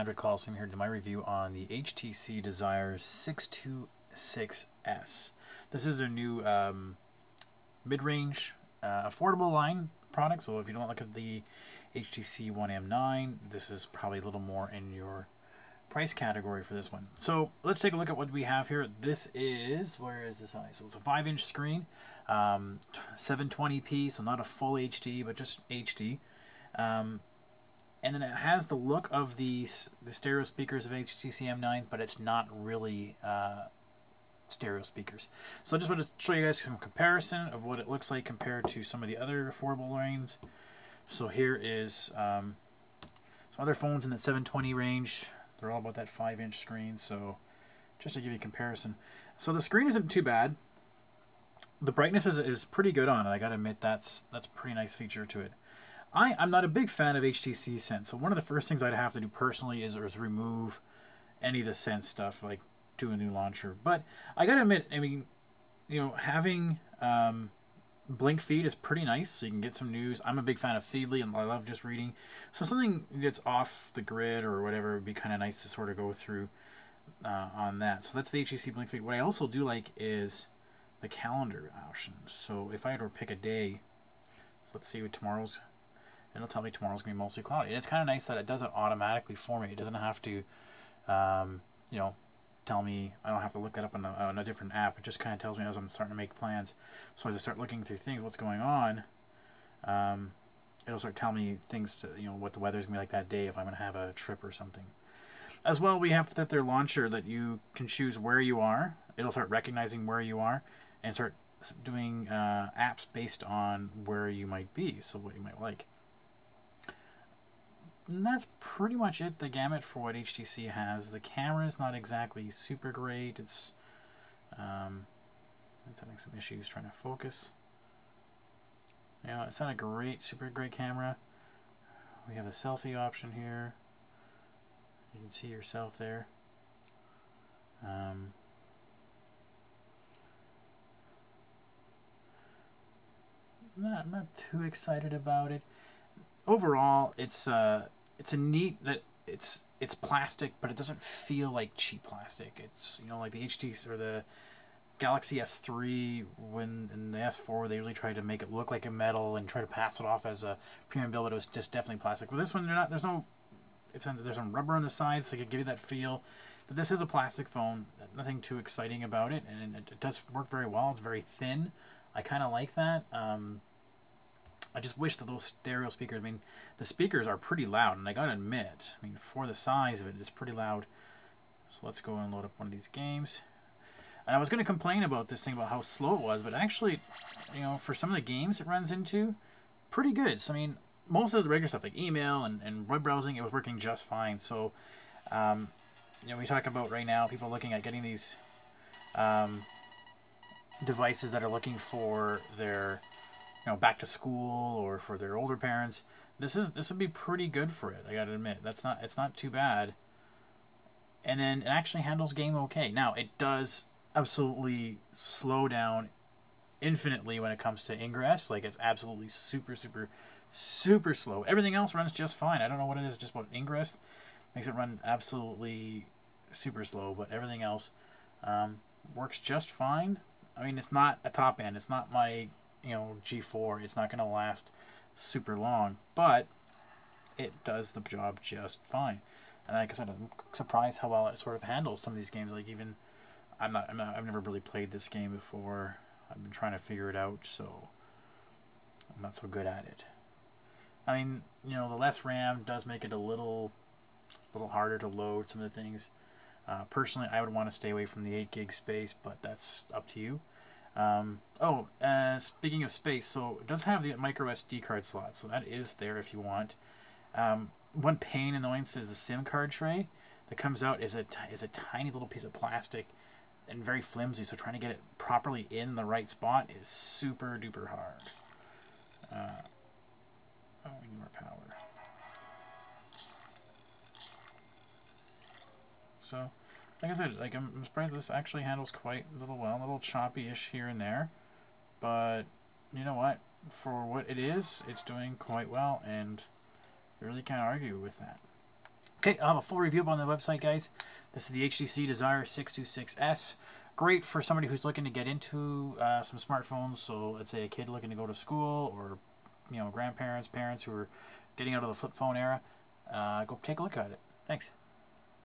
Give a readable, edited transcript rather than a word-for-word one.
Android calls him here to my review on the HTC Desire 626S. This is their new mid-range affordable line product, so if you don't look at the HTC One M9, this is probably a little more in your price category for this one. So let's take a look at what we have here. This is, where is the size? So it's a 5-inch screen, 720p, so not a full HD, but just HD. And then it has the look of the stereo speakers of HTC M9, but it's not really stereo speakers. So I just want to show you guys some comparison of what it looks like compared to some of the other affordable lines. So here is some other phones in the 720 range. They're all about that 5-inch screen, so just to give you a comparison. So the screen isn't too bad. The brightness is pretty good on it. I gotta admit that's a pretty nice feature to it. I'm not a big fan of HTC Sense, so one of the first things I'd have to do personally is remove any of the Sense stuff, like do a new launcher. But I gotta admit, I mean, you know, having Blink feed is pretty nice, so you can get some news. I'm a big fan of Feedly, and I love just reading. So something that's off the grid or whatever would be kind of nice to sort of go through on that. So that's the HTC Blink feed. What I also do like is the calendar option. So if I had to pick a day, let's see what tomorrow's. It'll tell me tomorrow's going to be mostly cloudy. And it's kind of nice that it does it automatically for me. It doesn't have to, you know, tell me. I don't have to look that up on a different app. It just kind of tells me as I'm starting to make plans. So as I start looking through things, what's going on, it'll start telling me things to, you know, what the weather's going to be like that day if I'm going to have a trip or something. As well, we have their launcher that you can choose where you are. It'll start recognizing where you are and start doing apps based on where you might be, so what you might like. And that's pretty much it, the gamut for what HTC has. The camera is not exactly super great. It's having some issues trying to focus. You know, it's not a super great camera. We have a selfie option here. You can see yourself there. I'm not too excited about it. Overall, it's a neat that it's plastic, but it doesn't feel like cheap plastic. It's, you know, like the HTC or the Galaxy S3 and the S4, they really tried to make it look like a metal and try to pass it off as a premium build, but it was just definitely plastic. With this one, there's some rubber on the sides, so it could give you that feel. But this is a plastic phone. Nothing too exciting about it, and it does work very well. It's very thin. I kind of like that. I just wish that those stereo speakers, I mean, the speakers are pretty loud, and I gotta admit, I mean, for the size of it, it's pretty loud. So let's go and load up one of these games. And I was going to complain about this thing about how slow it was, but actually, you know, for some of the games it runs into, pretty good. So, I mean, most of the regular stuff, like email and web browsing, it was working just fine. So, you know, we talk about right now, people looking at getting these devices that are looking for their, you know, back to school or for their older parents. This would be pretty good for it. I gotta admit, it's not too bad. And then it actually handles game okay. Now it does absolutely slow down infinitely when it comes to ingress. Like, it's absolutely super slow. Everything else runs just fine. I don't know what it is, just about ingress makes it run absolutely super slow, but everything else works just fine. I mean, it's not a top end. It's not my, you know, G4. It's not going to last super long, but it does the job just fine. And like I said, I'm surprised how well it sort of handles some of these games. Like, even I've never really played this game before. I've been trying to figure it out, so I'm not so good at it. I mean, you know, the less RAM does make it a little harder to load some of the things. Personally, I would want to stay away from the 8 gig space, but that's up to you. Speaking of space, so it does have the micro SD card slot, so that is there if you want. One pain annoyance is the SIM card tray that comes out is a tiny little piece of plastic and very flimsy, so trying to get it properly in the right spot is super duper hard. We need more power. So, like I said, like, I'm surprised this actually handles quite a little choppy-ish here and there, but you know what? For what it is, it's doing quite well, and you really can't argue with that. Okay, I'll have a full review up on the website, guys. This is the HTC Desire 626S. Great for somebody who's looking to get into some smartphones. So let's say a kid looking to go to school, or grandparents, parents who are getting out of the flip phone era. Go take a look at it. Thanks.